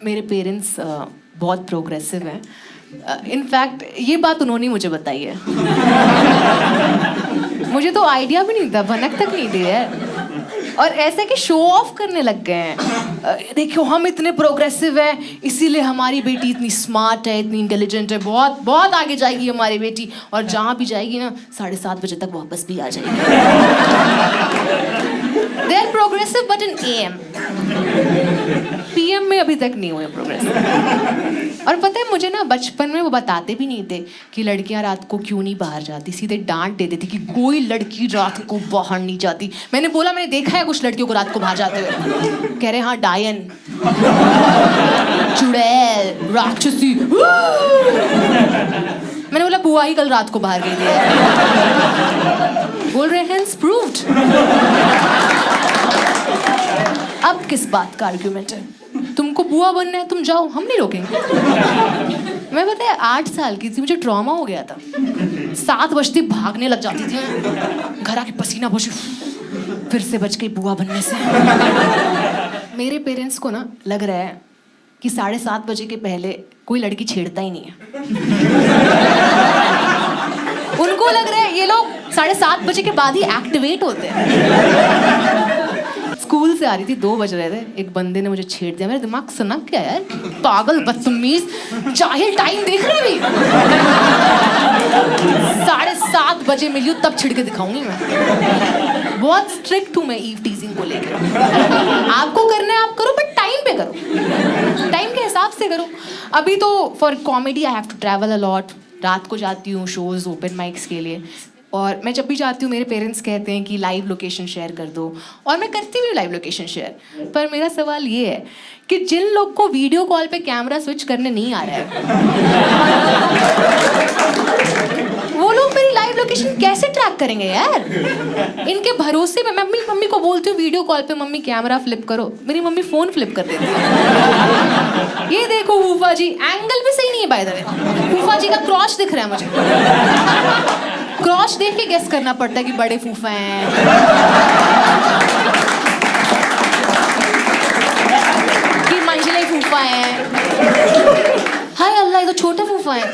मेरे पेरेंट्स बहुत प्रोग्रेसिव हैं। इनफैक्ट ये बात उन्होंने मुझे बताई है। मुझे तो आइडिया भी नहीं था, भनक तक नहीं दी है। और ऐसे कि शो ऑफ करने लग गए हैं। देखो हम इतने प्रोग्रेसिव हैं, इसीलिए हमारी बेटी इतनी स्मार्ट है, इतनी इंटेलिजेंट है, बहुत बहुत आगे जाएगी हमारी बेटी, और जहाँ भी जाएगी ना 7:30 बजे तक वापस भी आ जाएगी। They are progressive but in AM। PM में अभी तक नहीं हुए प्रोग्रेसिव। और पता है मुझे ना बचपन में वो बताते भी नहीं थे कि लड़कियां रात को क्यों नहीं बाहर जाती, सीधे डांट देते थे कि कोई लड़की रात को बाहर नहीं जाती। मैंने बोला मैंने देखा है कुछ लड़कियों को रात को बाहर जाते हुए। कह रहे हाँ डायन, चुड़ैल, राक्षसी। मैंने बोला बुआ ही कल रात को बाहर गई थी। बोल रहे हैं प्रूव्ड। अब किस बात का आर्ग्यूमेंट है? तुमको बुआ बनना है तुम जाओ, हम नहीं रोकेंगे। मैं पता है 8 साल की थी, मुझे ट्रॉमा हो गया था। 7 बजते भागने लग जाती थी, घर आके पसीना पोछी, फिर से बच गई बुआ बनने से। मेरे पेरेंट्स को ना लग रहा है कि 7:30 बजे के पहले कोई लड़की छेड़ता ही नहीं है। उनको लग रहा है ये लोग 7:30 बजे के बाद ही एक्टिवेट होते हैं। स्कूल से आ रही थी, 2 बज रहे थे, एक बंदे ने मुझे छेड़ दिया। मेरा दिमाग सनक गया यार, पागल बदतमीज जाहिल, टाइम देख रहे भी। 7:30 बजे मिली हूँ तब छिड़ के दिखाऊंगी मैं। बहुत स्ट्रिक्ट हूँ मैं ईव टीजिंग को लेकर। आपको करना है आप करो, बट टाइम पे करो, टाइम के हिसाब से करो। अभी तो for comedy I have to travel a lot. रात को जाती हूँ शोज, ओपन माइक्स के लिए, और मैं जब भी जाती हूँ मेरे पेरेंट्स कहते हैं कि लाइव लोकेशन शेयर कर दो, और मैं करती भी लाइव लोकेशन शेयर। पर मेरा सवाल ये है कि जिन लोग को वीडियो कॉल पे कैमरा स्विच करने नहीं आ रहा है, वो लोग मेरी लाइव लोकेशन कैसे ट्रैक करेंगे यार? इनके भरोसे में मैं अपनी मम्मी को बोलती हूँ वीडियो कॉल पे मम्मी कैमरा फ्लिप करो, मेरी मम्मी फोन फ्लिप कर देती है। ये देखो फूफा जी, एंगल भी सही नहीं है बाय द वे। फूफा जी का क्रॉच दिख रहा है मुझे। क्रॉच देख के गेस करना पड़ता है कि बड़े फूफा हैं कि मंझले फूफा हैं। हाय अल्लाह, ये तो छोटे फूफा हैं।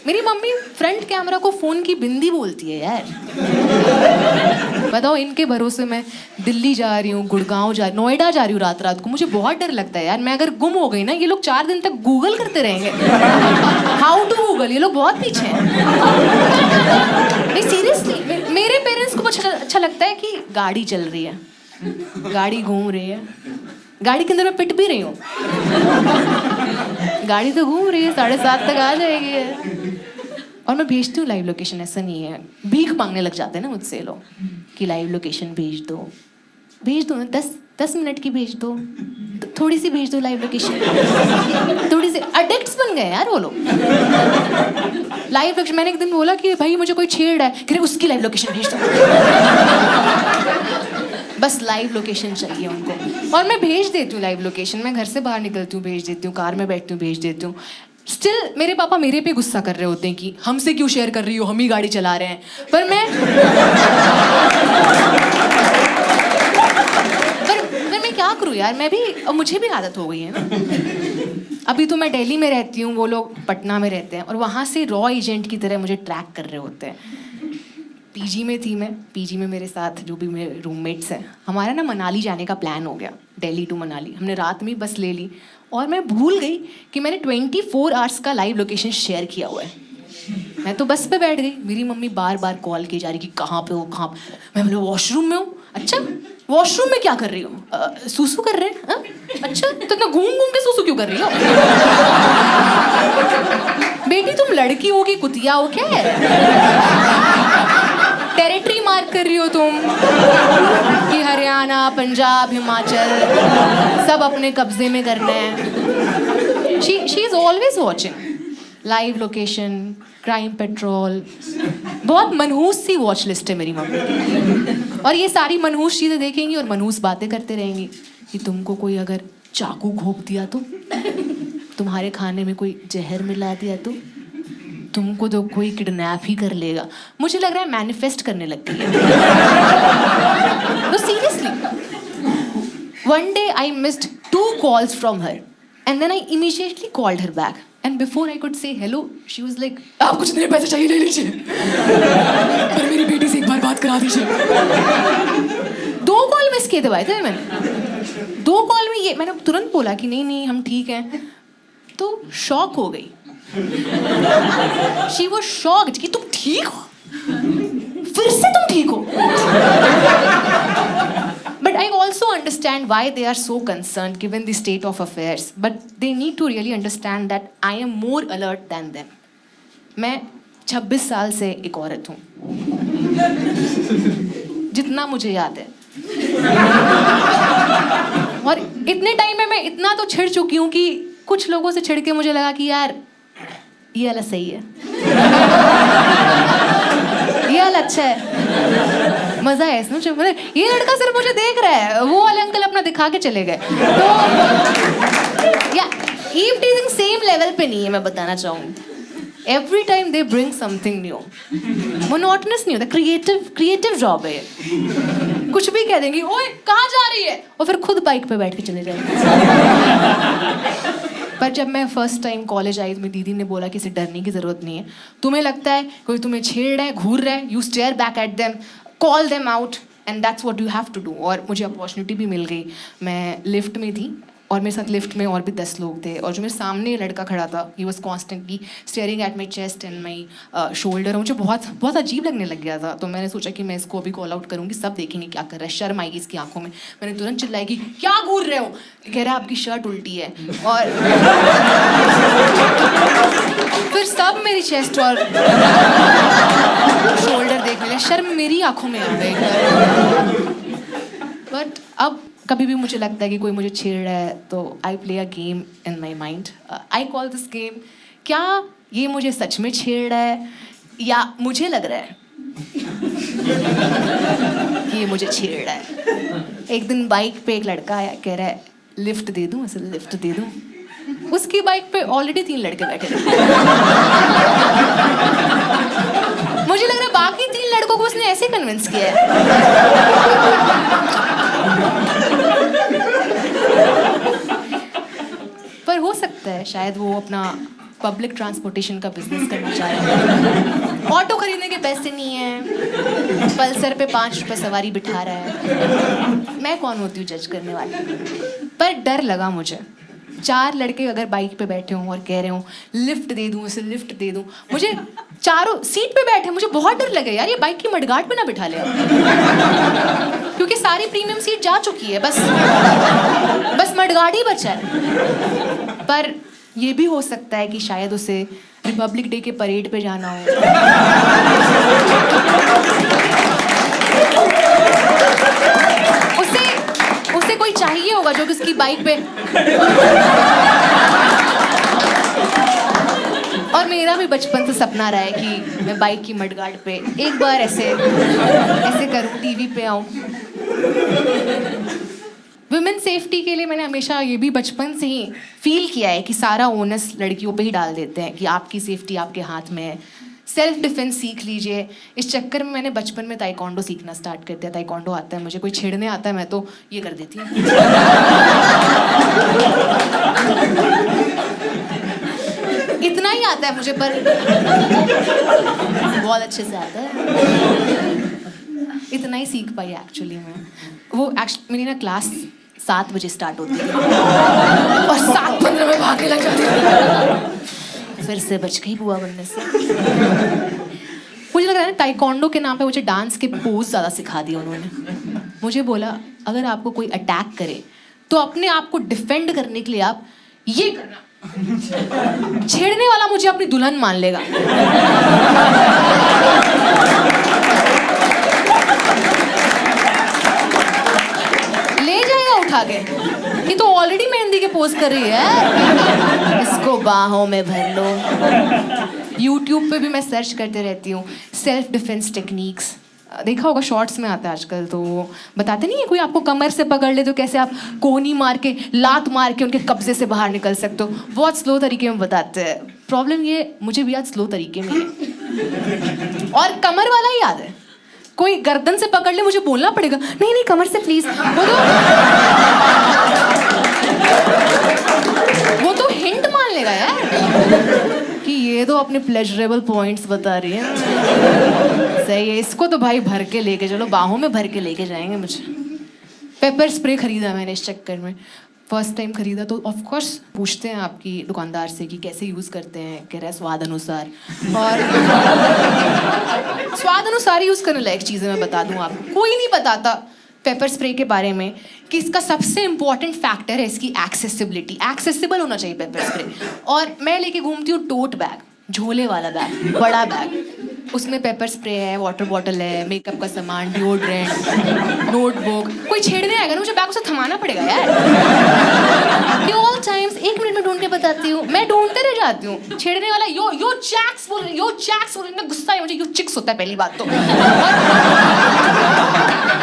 मेरी मम्मी फ्रंट कैमरा को फोन की बिंदी बोलती है यार। बताओ, इनके भरोसे मैं दिल्ली जा रही हूँ, गुड़गांव जा रही हूँ, नोएडा जा रही हूँ रात को। मुझे बहुत डर लगता है यार, मैं अगर गुम हो गई ना, ये लोग 4 दिन तक गूगल करते रहेंगे। हाउ टू गूगल, ये लोग बहुत पीछे हैं। नहीं सीरियसली, मेरे पेरेंट्स को अच्छा लगता है कि गाड़ी चल रही है, गाड़ी घूम रही है, गाड़ी के अंदर मैं पिट भी रही हूँ, गाड़ी तो घूम रही है, 7:30 तक आ जाएगी। और मैं भेजती हूँ लाइव लोकेशन, ऐसा नहीं है। भीख मांगने लग जाते हैं ना मुझसे लोग कि लाइव लोकेशन भेज दो ना, 10 मिनट की भेज दो, थोड़ी सी भेज दो लाइव लोकेशन। थोड़ी सी एडिक्ट्स बन गए यार वो लोग लाइव लोकेशन। मैंने एक दिन बोला कि भाई मुझे कोई छेड़ है, कि उसकी लाइव लोकेशन भेज दो। बस लाइव लोकेशन चाहिए उनको, और मैं भेज देती हूँ लाइव लोकेशन। मैं घर से बाहर निकलती हूँ भेज देती हूँ, कार में बैठती हूँ भेज देती हूँ। स्टिल मेरे पापा मेरे पे गुस्सा कर रहे होते हैं कि हमसे क्यों शेयर कर रही हो, हम ही गाड़ी चला रहे हैं। पर मैं क्या करूँ यार, मैं भी, मुझे भी आदत हो गई है ना। अभी तो मैं दिल्ली में रहती हूँ, वो लोग पटना में रहते हैं, और वहाँ से रॉ एजेंट की तरह मुझे ट्रैक कर रहे होते हैं। पीजी में थी मैं, पीजी में मेरे साथ जो भी मेरे रूममेट्स हैं, हमारा ना मनाली जाने का प्लान हो गया, दिल्ली टू मनाली। हमने रात में बस ले ली, और मैं भूल गई कि मैंने 24 आवर्स का लाइव लोकेशन शेयर किया हुआ है। मैं तो बस पे बैठ गई, मेरी मम्मी बार बार कॉल की जा रही कि कहाँ पे हो, कहाँ पे? मैं बोले वॉशरूम में हूँ। अच्छा, वॉशरूम में क्या कर रही हो? सूसू कर रहे हैं? अच्छा, तो इतना घूम घूम के सूसू क्यों कर रही हो? बेटी तुम लड़की हो कि कुतिया हो क्या है? टेरिटरी मार्क कर रही हो तुम कि हरियाणा, पंजाब, हिमाचल सब अपने कब्जे में करना है। She is always watching live location, crime petrol. बहुत मनहूस सी वॉच लिस्ट है मेरी मम्मी की, और ये सारी मनहूस चीज़ें देखेंगी और मनहूस बातें करते रहेंगी कि तुमको कोई अगर चाकू घोंप दिया तो, तुम्हारे खाने में कोई जहर मिला दिया तो, तुमको तो कोई किडनैप ही कर लेगा। मुझे लग रहा है मैनिफेस्ट करने लग गई है। तो seriously One day I missed 2 calls from her and then I immediately called her back and before I could say hello she was like आपको जितने पैसे चाहिए ले लीजिए पर मेरी बेटी से एक बार बात करा दीजिए 2 कॉल मिस किए थे भाई थे मैंने 2 कॉल में ये मैंने तुरंत बोला कि नहीं हम ठीक हैं तो शॉक हो गई शी वाज शॉक्ड कि तुम ठीक हो फिर से तुम ठीक हो But I also understand why they are so concerned given the state of affairs. But they need to really understand that I am more alert than them. मैं 26 साल से एक औरत हूँ जितना मुझे याद है और इतने टाइम में मैं इतना तो छिड़ चुकी हूँ कि कुछ लोगों से छिड़ के मुझे लगा कि यार ये वाला सही है ये वाला अच्छा है मजा है इसमें ये लड़का सिर्फ मुझे देख रहा है वो वाले अंकल अपना दिखा के चले गए तो या ईव टीजिंग सेम लेवल पे नहीं है मैं बताना चाहूँगी every time they bring something new monotonous नहीं होता क्रिएटिव जॉब है कुछ भी कह देंगी ओए कहाँ जा रही है और फिर खुद बाइक पे बैठ के चले जाएंगे पर जब मैं फर्स्ट टाइम कॉलेज आई तो मेरी दीदी ने बोला कि इसे डरने की ज़रूरत नहीं है तुम्हें लगता है कोई तुम्हें छेड़ रहा है घूर रहा है you stare back at them call them out and that's what you have to do और मुझे अपॉर्चुनिटी भी मिल गई मैं लिफ्ट में थी और मेरे साथ लिफ्ट में और भी 10 लोग थे और जो मेरे सामने लड़का खड़ा था he was constantly staring at my chest and my shoulder और मुझे बहुत अजीब लगने लग गया था तो मैंने सोचा कि मैं इसको अभी कॉल आउट करूँगी सब देखेंगे क्या कर रहा है शर्म आएगी इसकी आंखों में मैंने तुरंत चिल्लाई कि क्या घूर रहे हो कह रहा है आपकी शर्ट उल्टी है और फिर सब मेरी चेस्ट और शोल्डर देखने लगे शर्म मेरी आंखों में आ गई बट अब कभी भी मुझे लगता है कि कोई मुझे छेड़ रहा है तो I play a game in my mind I call this game क्या ये मुझे सच में छेड़ रहा है या मुझे लग रहा है कि ये मुझे छेड़ रहा है एक दिन बाइक पे एक लड़का आया कह रहा है लिफ्ट दे दूँ ऐसे लिफ्ट दे दूँ उसकी बाइक पे ऑलरेडी 3 लड़के बैठे थे मुझे लग रहा है बाकी 3 लड़कों को उसने ऐसे कन्विंस किया है पर हो सकता है शायद वो अपना पब्लिक ट्रांसपोर्टेशन का बिजनेस करना चाह रहा है ऑटो खरीदने के पैसे नहीं है पल्सर पे 5 रुपए सवारी बिठा रहा है मैं कौन होती हूँ जज करने वाली पर डर लगा मुझे 4 लड़के अगर बाइक पे बैठे हों और कह रहे हों लिफ्ट दे दूँ उसे लिफ्ट दे दूँ मुझे चारों सीट पे बैठे मुझे बहुत डर लगे यार ये बाइक की मडगाट पे ना बिठा ले क्योंकि सारी प्रीमियम सीट जा चुकी है बस मडगाट ही बचा है पर ये भी हो सकता है कि शायद उसे रिपब्लिक डे के परेड पे जाना हो उसे कोई चाहिए होगा जो कि उसकी बाइक पे और मेरा भी बचपन से सपना रहा है कि मैं बाइक की मडगार्ड पे एक बार ऐसे करूँ टीवी पे आऊँ वुमेन सेफ्टी के लिए मैंने हमेशा ये भी बचपन से ही फील किया है कि सारा ओनस लड़कियों पे ही डाल देते हैं कि आपकी सेफ्टी आपके हाथ में है सेल्फ डिफेंस सीख लीजिए इस चक्कर में मैंने बचपन में ताइक्वांडो सीखना स्टार्ट कर दिया ताइक्वांडो आता है मुझे कोई छेड़ने आता है मैं तो ये कर देती हूँ इतना ही आता है मुझे पर बहुत अच्छे से आता है इतना ही सीख पाई एक्चुअली मैं वो मेरी ना क्लास 7 बजे स्टार्ट होती है और 7:15 में भागने लग जाती है फिर से बच गई बुआ बनने से मुझे लग रहा है ताइक्वांडो के नाम पे मुझे डांस के पोज ज़्यादा सिखा दिए उन्होंने मुझे बोला अगर आपको कोई अटैक करे तो अपने आप को डिफेंड करने के लिए आप ये करना छेड़ने वाला मुझे अपनी दुल्हन मान लेगा ले जाएगा उठा के ये तो ऑलरेडी मेहंदी के पोज कर रही है इसको बाहों में भर लो YouTube पे भी मैं सर्च करते रहती हूँ सेल्फ डिफेंस टेक्निक्स देखा होगा शॉर्ट्स में आता है आजकल तो बताते नहीं है कोई आपको कमर से पकड़ ले तो कैसे आप कोहनी मार के लात मार के उनके कब्जे से बाहर निकल सकते हो बहुत स्लो तरीके में बताते हैं प्रॉब्लम ये मुझे भी आज स्लो तरीके में है और कमर वाला ही याद है कोई गर्दन से पकड़ ले मुझे बोलना पड़ेगा, नहीं नहीं कमर से प्लीज। वो तो हिंट मान लेगा यार कि ये तो अपने प्लेजरेबल पॉइंट्स बता रही है। सही है, इसको तो भाई भर के लेके चलो, बाहों में भर के लेके जाएंगे मुझे। पेपर स्प्रे खरीदा मैंने इस चक्कर में, फर्स्ट टाइम खरीदा तो ऑफ कोर्स पूछते हैं आपकी दुकानदार से कि कैसे यूज़ करते हैं, कह रहा है स्वाद अनुसार। और स्वाद अनुसार यूज़ करने लायक चीज़ें मैं बता दूं आपको, कोई नहीं बताता पेपर स्प्रे के बारे में कि इसका सबसे इंपॉर्टेंट फैक्टर है इसकी एक्सेसिबिलिटी। एक्सेसिबल होना चाहिए पेपर स्प्रे। और मैं लेके घूमती हूँ टोट बैग, झोले वाला बैग, बड़ा बैग, उसमें पेपर स्प्रे है, वाटर बॉटल है, मेकअप का सामान, डिओड्रेंट, नोटबुक। कोई छेड़ने आएगा ना मुझे बैग उसे थमाना पड़ेगा यार। ऑल टाइम्स 1 मिनट में ढूंढ के बताती हूँ, मैं ढूंढते रह जाती हूँ। छेड़ने वाला यो चैक्स बोल रहे, यो चैक्स बोल रहे, गुस्सा है मुझे, यो चिक्स होता है पहली बात तो।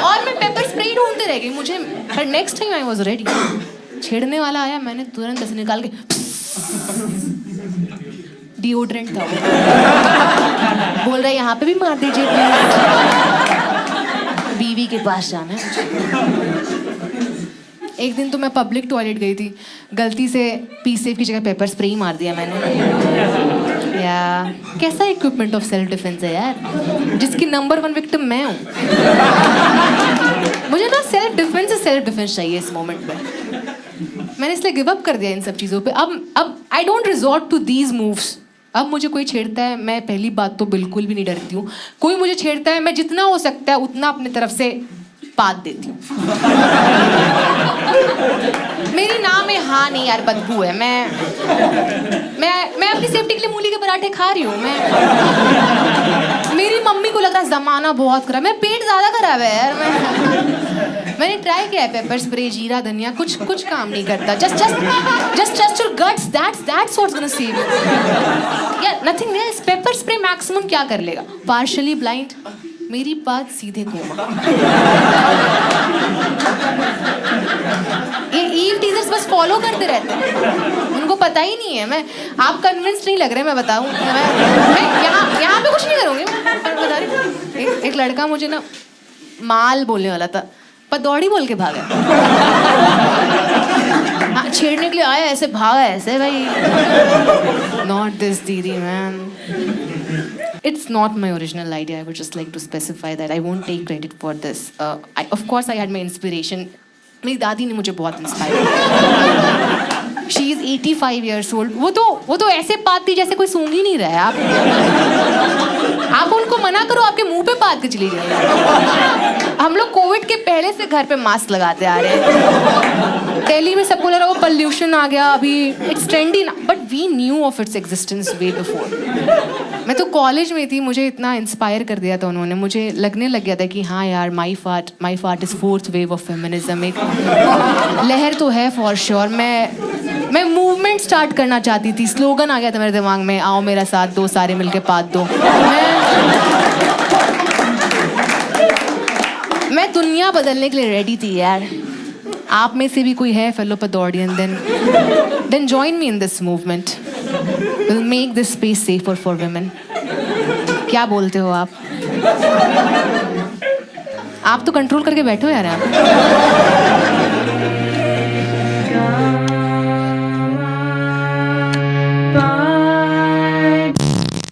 और मैं पेपर स्प्रे ही ढूंढते रह गई मुझे, पर next time I was ready. छेड़ने वाला आया, मैंने तुरंत ऐसे निकाल के, डिओड्रेंट था वो। बोल रहा है यहाँ पे भी मार दीजिए, बीवी के पास जाना है। एक दिन तो मैं पब्लिक टॉयलेट गई थी, गलती से पी सेफ की जगह पेपर स्प्रे ही मार दिया मैंने। या कैसा इक्विपमेंट ऑफ सेल्फ डिफेंस है यार, जिसकी नंबर 1 विक्टिम मैं हूँ। मुझे ना सेल्फ डिफेंस चाहिए इस मोमेंट पे। मैंने इसलिए गिव अप कर दिया इन सब चीज़ों पे। अब I don't resort to these moves. अब मुझे कोई छेड़ता है, मैं पहली बात तो बिल्कुल भी नहीं डरती हूँ। कोई मुझे छेड़ता है, मैं जितना हो सकता है उतना अपने तरफ से पात देती हूँ। मेरी नाम है, हाँ नहीं यार बदबू है, मैं अपनी सेफ्टी के लिए मूली के पराठे खा रही हूँ। मेरी मम्मी को लग रहा है जमाना बहुत खराब, मेरा पेट ज्यादा खराब है यार। मैंने ट्राई किया है पेपर स्प्रे, जीरा धनिया, कुछ काम नहीं करता। just your guts, that's what's gonna save you. Yeah, nothing else. Paper spray maximum क्या कर लेगा? पार्शली ब्लाइंड, मेरी बात सीधे कोमा। ये ईव टीजर्स बस फॉलो करते रहते हैं, उनको पता ही नहीं है। आप कन्विंस नहीं लग रहे, मैं बताऊं, मैं यहाँ पे कुछ नहीं करूँगी। मैं बता रही, एक लड़का मुझे ना माल बोलने वाला था, पदौड़ी बोल के भागा। छेड़ने के लिए आया, ऐसे भागा ऐसे भाई। नॉट दिस दीदी man, it's not my original idea. I would just like to specify that I won't take credit for this. Of course I had my inspiration. मेरी दादी ने मुझे बहुत इंस्पायर किया। She is 85 years old. वो तो ऐसे पाती जैसे कोई सूंघ ही नहीं रहा है। आप उनको मना करो, आपके मुंह पे पात के चली जाएगी। हम लोग कोविड के पहले से घर पे मास्क लगाते आ रहे हैं। दिल्ली में सबको लग रहा है वो पोल्यूशन आ गया, अभी इट्स ट्रेंडी ना, but we knew of its existence way before. मैं तो कॉलेज में थी, मुझे इतना इंस्पायर कर दिया था उन्होंने। मुझे लगने लग गया था कि हाँ यार, माई फाट is 4th wave of feminism. एक लहर तो है फॉर श्योर। मैं मूवमेंट स्टार्ट करना चाहती थी, स्लोगन आ गया था मेरे दिमाग में, आओ मेरा साथ दो, सारे मिलके पात दो। मैं दुनिया बदलने के लिए रेडी थी यार। आप में से भी कोई है फेलो पदौड़ियन, then join me in this movement. Will make this space safer for women. क्या बोलते हो आप? आप तो कंट्रोल करके बैठो यार। आप